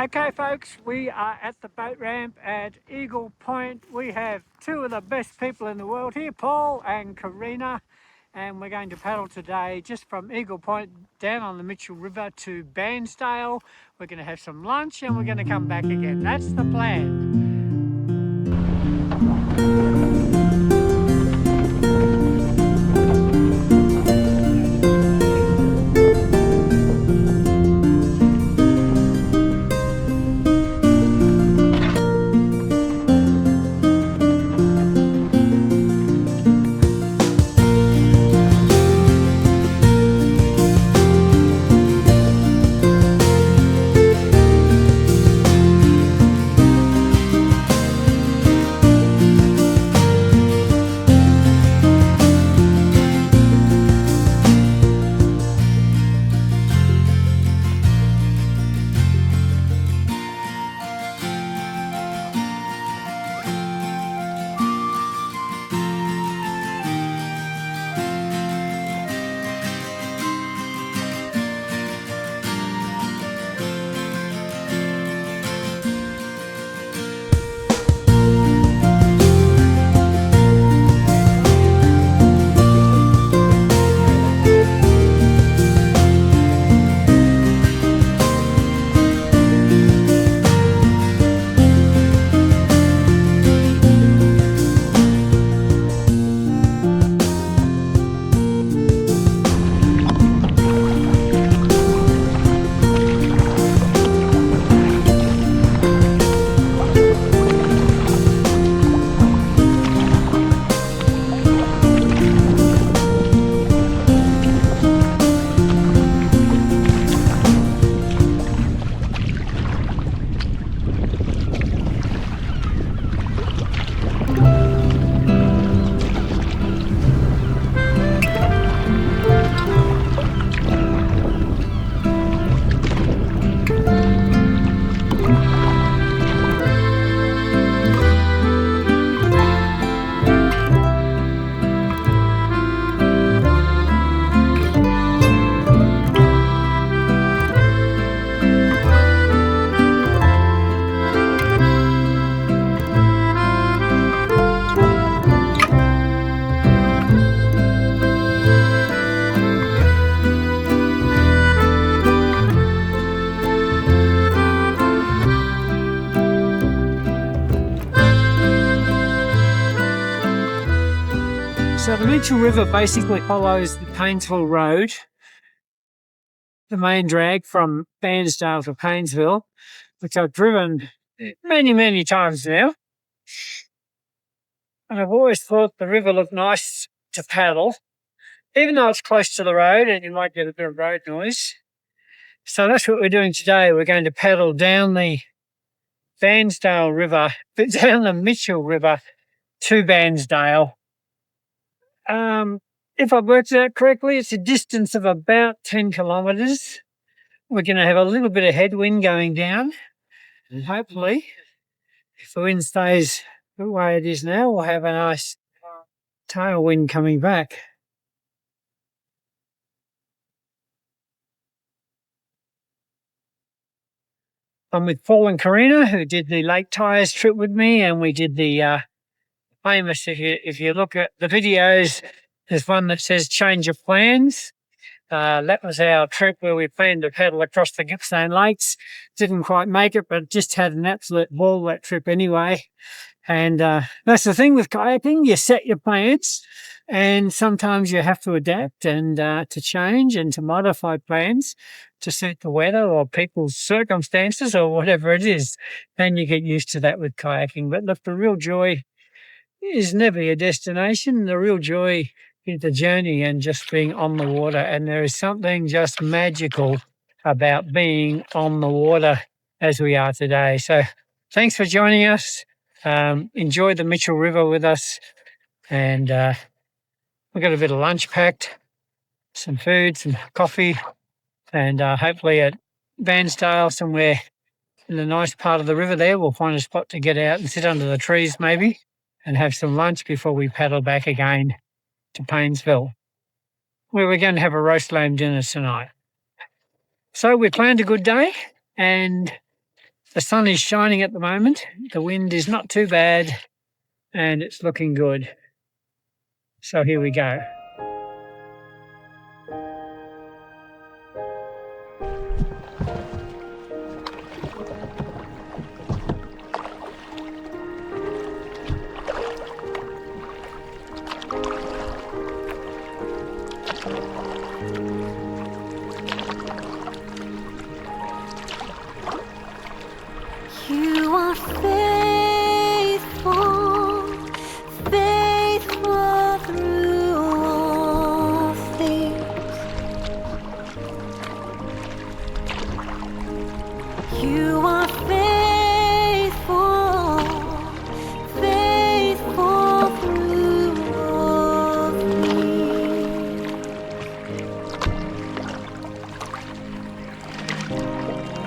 Okay folks, we are at the boat ramp at Eagle Point. We have two of the best people in the world here, Paul and Karina, and we're going to paddle today just from Eagle Point down on the Mitchell River to Bairnsdale. We're going to have some lunch and we're going to come back again. That's the plan. So the Mitchell River basically follows the Paynesville Road, the main drag from Bairnsdale to Paynesville, which I've driven many, many times now. And I've always thought the river looked nice to paddle, even though it's close to the road and you might get a bit of road noise. So that's what we're doing today. We're going to paddle down the Bairnsdale River, down the Mitchell River to Bairnsdale. If I've worked it out correctly, it's a distance of about 10 kilometres. We're going to have a little bit of headwind going down. And hopefully, if the wind stays the way it is now, we'll have a nice tailwind coming back. I'm with Paul and Karina, who did the Lake Tyres trip with me, and we did the famous, if you look at the videos, there's one that says change of plans. That was our trip where we planned to paddle across the Gippsland Lakes. Didn't quite make it, but just had an absolute ball that trip anyway. And that's the thing with kayaking. You set your plans and sometimes you have to adapt and to change and to modify plans to suit the weather or people's circumstances or whatever it is. And you get used to that with kayaking. But look, the real joy is never your destination. The real joy is the journey and just being on the water. And there is something just magical about being on the water as we are today. So thanks for joining us. Enjoy the Mitchell River with us. And we've got a bit of lunch packed, some food, some coffee, and hopefully at Bairnsdale somewhere in the nice part of the river there, we'll find a spot to get out and sit under the trees maybe and have some lunch before we paddle back again to Paynesville, where we're going to have a roast lamb dinner tonight. So we planned a good day, and The sun is shining at the moment. The wind is not too bad and it's looking good. So here we go. You are faithful, faithful through all things. You are faithful, faithful through all things.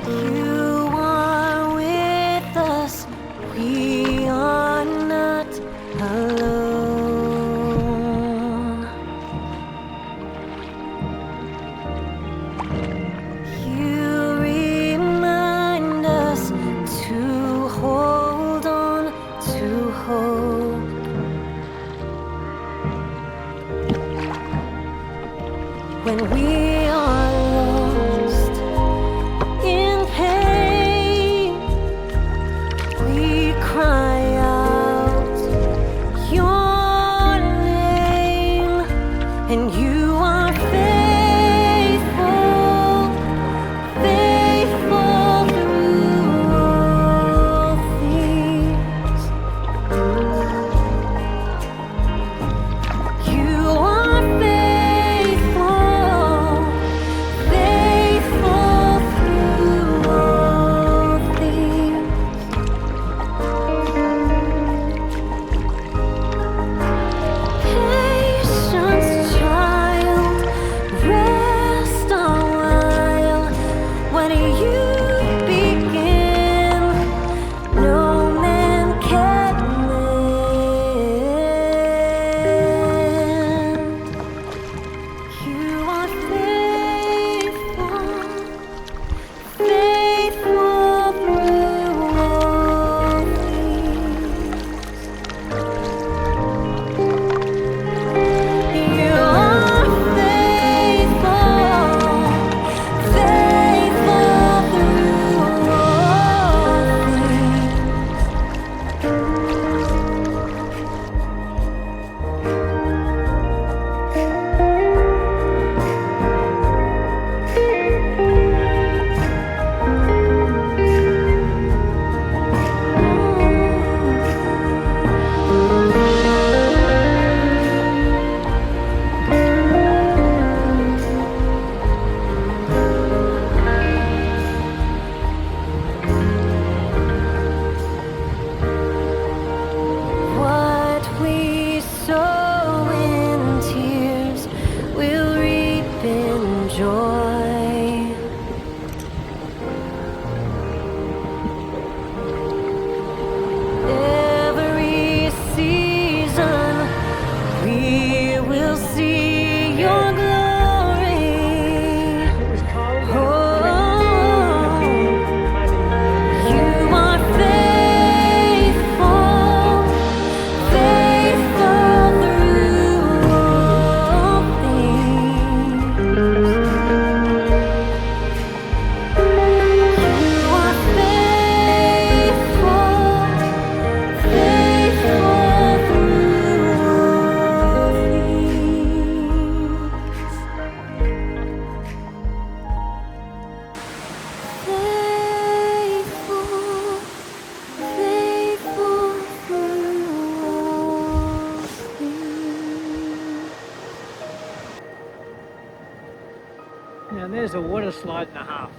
You are with us, we are not alone. You remind us to hold on to hope. When we are lost in pain, we cry out your name, and you are faithful, faithful through all things. You are faithful, faithful through all things. Patience, child, rest a while. When you begin, no man can mend. You are faithful, faithful through all things. You are faithful, faithful through all things. What we sow in tears, we'll reap in joy. Every season, we will see your glory. Oh, you are faithful, faithful through all things. You are faithful, faithful through all Now there's a water slide and a half.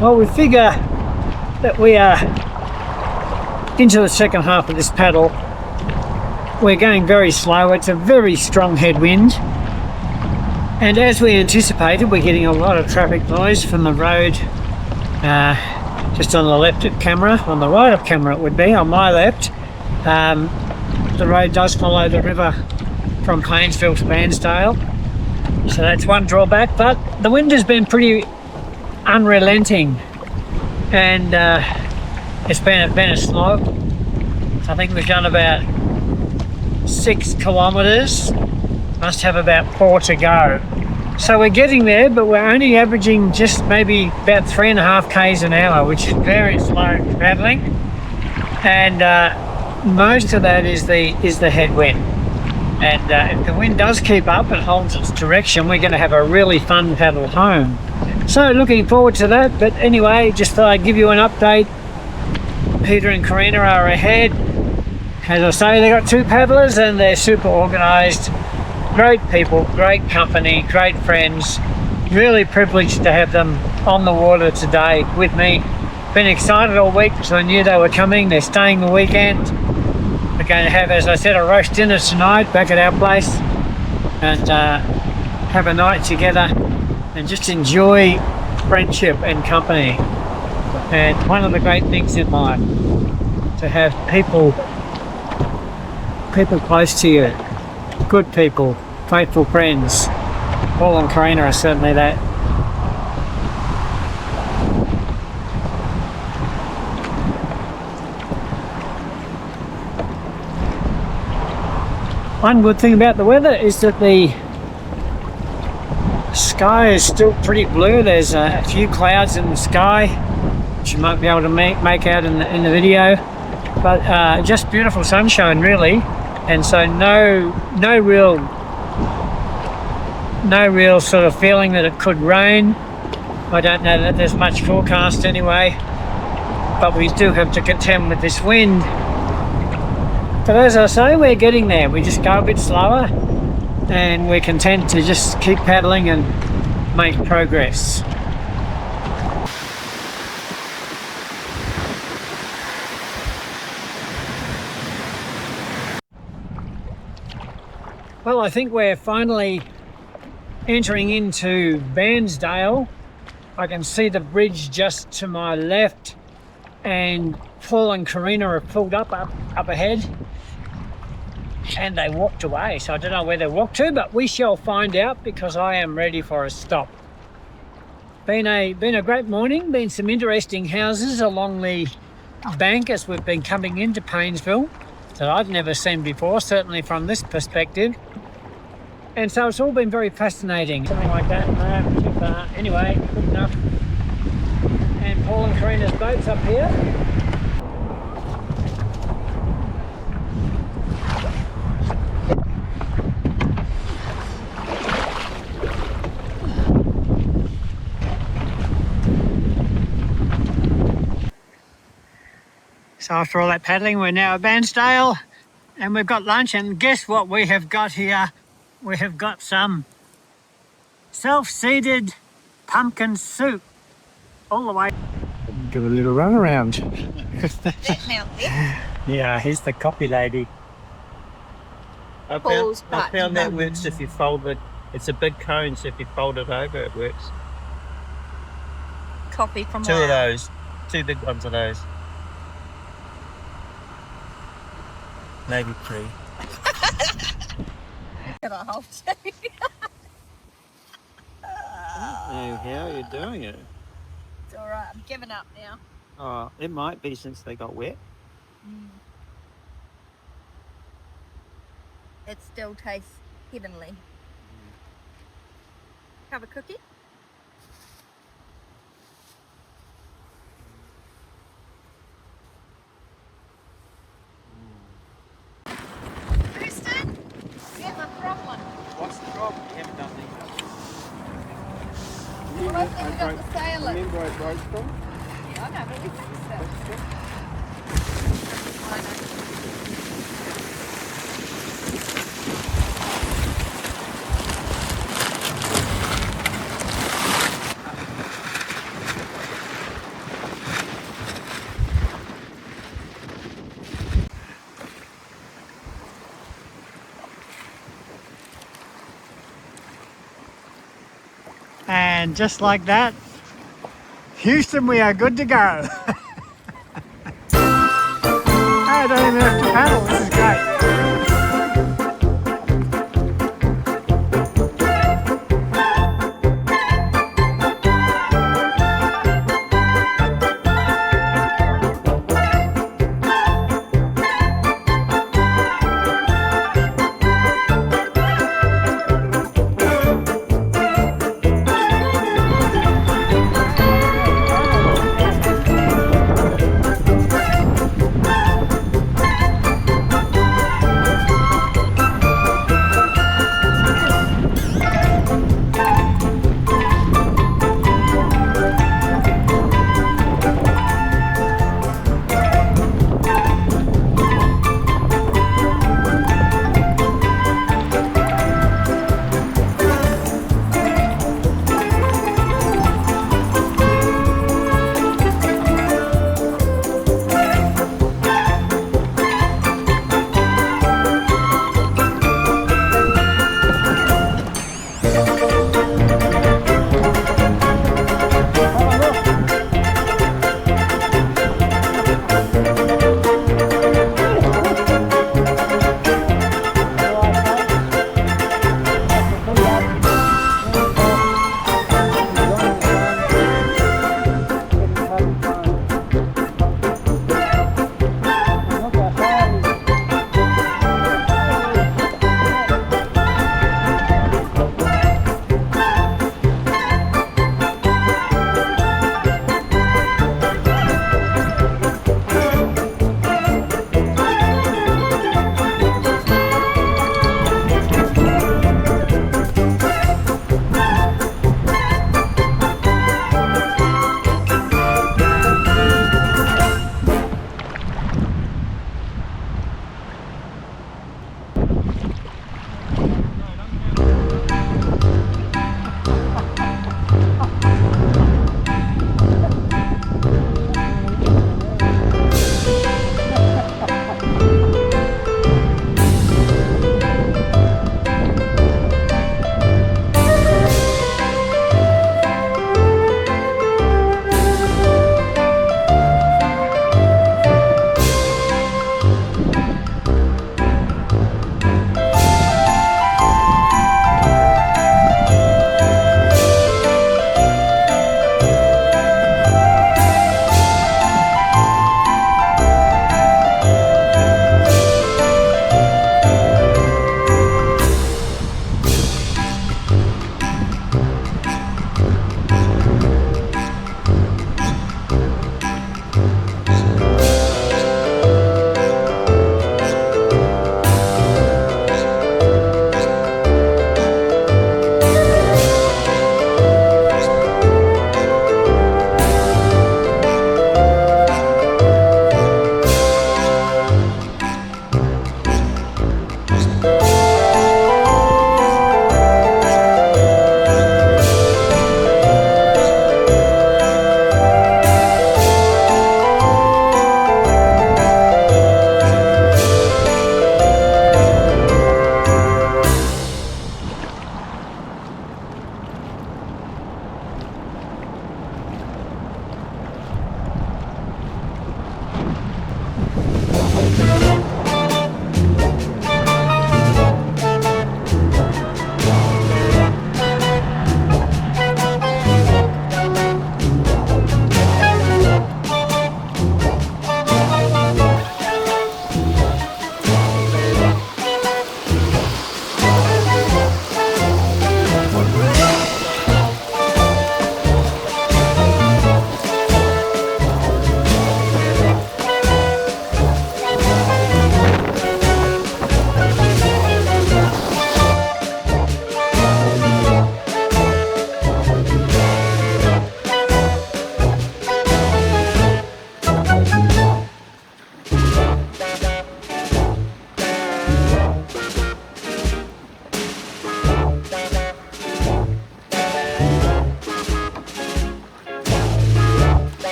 Well, we figure that we are into the second half of this paddle. We're going very slow. It's a very strong headwind. And as we anticipated, we're getting a lot of traffic noise from the road just on the left of camera, on the right of camera it would be, on my left. The road does follow the river from Bairnsdale to Bairnsdale. So that's one drawback, but the wind has been pretty unrelenting and it's been a slog. I think we've done about 6 kilometres, must have about 4 to go. So we're getting there, but we're only averaging just maybe about 3.5 k's an hour, which is very slow paddling. And most of that is the headwind. And if the wind does keep up and holds its direction, we're going to have a really fun paddle home. So looking forward to that. But anyway, just thought I'd give you an update. Peter and Karina are ahead. As I say, they've got 2 paddlers and they're super organised. Great people, great company, great friends. Really privileged to have them on the water today with me. Been excited all week because I knew they were coming. They're staying the weekend. We're going to have, as I said, a roast dinner tonight back at our place and have a night together and just enjoy friendship and company. And one of the great things in life, to have people close to you, good people, faithful friends. Paul and Karina are certainly that. One good thing about the weather is that the sky is still pretty blue. There's a few clouds in the sky, which you might be able to make out in the video, but just beautiful sunshine really. And so no real sort of feeling that it could rain. I don't know that there's much forecast anyway, but we do have to contend with this wind. But as I say, we're getting there. We just go a bit slower and we're content to just keep paddling and make progress. Well, I think we're finally entering into Bairnsdale. I can see the bridge just to my left and Paul and Karina are pulled up ahead and they walked away. So I don't know where they walked to, but we shall find out because I am ready for a stop. Been a great morning, been some interesting houses along the bank as we've been coming into Painesville that I've never seen before, certainly from this perspective. And so it's all been very fascinating. Something like that, no, too far. Anyway, good enough. And Paul and Karina's boat's up here. So after all that paddling, we're now at Bairnsdale and we've got lunch, and guess what we have got here? We have got some self-seeded pumpkin soup all the way. Give a little run around. Yeah, here's the copy lady. I found that works if you fold it. It's a big cone, so if you fold it over, it works. Copy from 2 of those. 2 big ones of those. Maybe 3. I'll How are you doing it? It's all right. I'm giving up now. Oh, it might be since they got wet. It still tastes heavenly. Have a cookie? Kristen, here's a problem. What's the problem? You haven't done these. Well, I think we got the sail in. Remember I broke them? Yeah, I know, but we fixed it. I know. And just like that, Houston, we are good to go. I don't even have to paddle. This is great.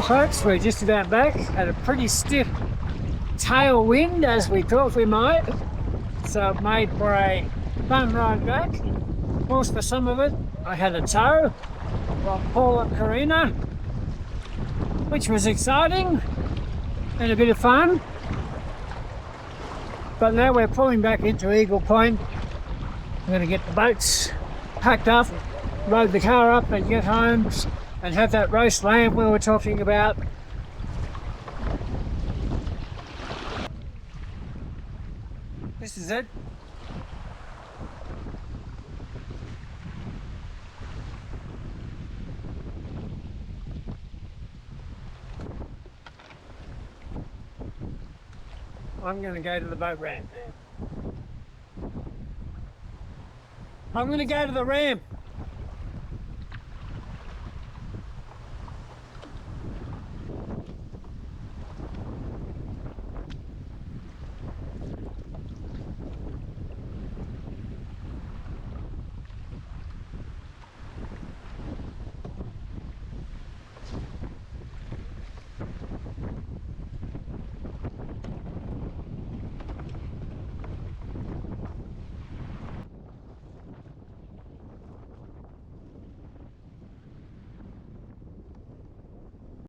folks, we're just about back. Had a pretty stiff tailwind as we thought we might. So it made for a fun ride back. Of course, for some of it, I had a tow from Paul and Karina, which was exciting and a bit of fun. But now we're pulling back into Eagle Point. I'm going to get the boats packed up, load the car up and get home and have that roast lamb we were talking about. This is it. I'm going to go to the boat ramp. I'm going to go to the ramp.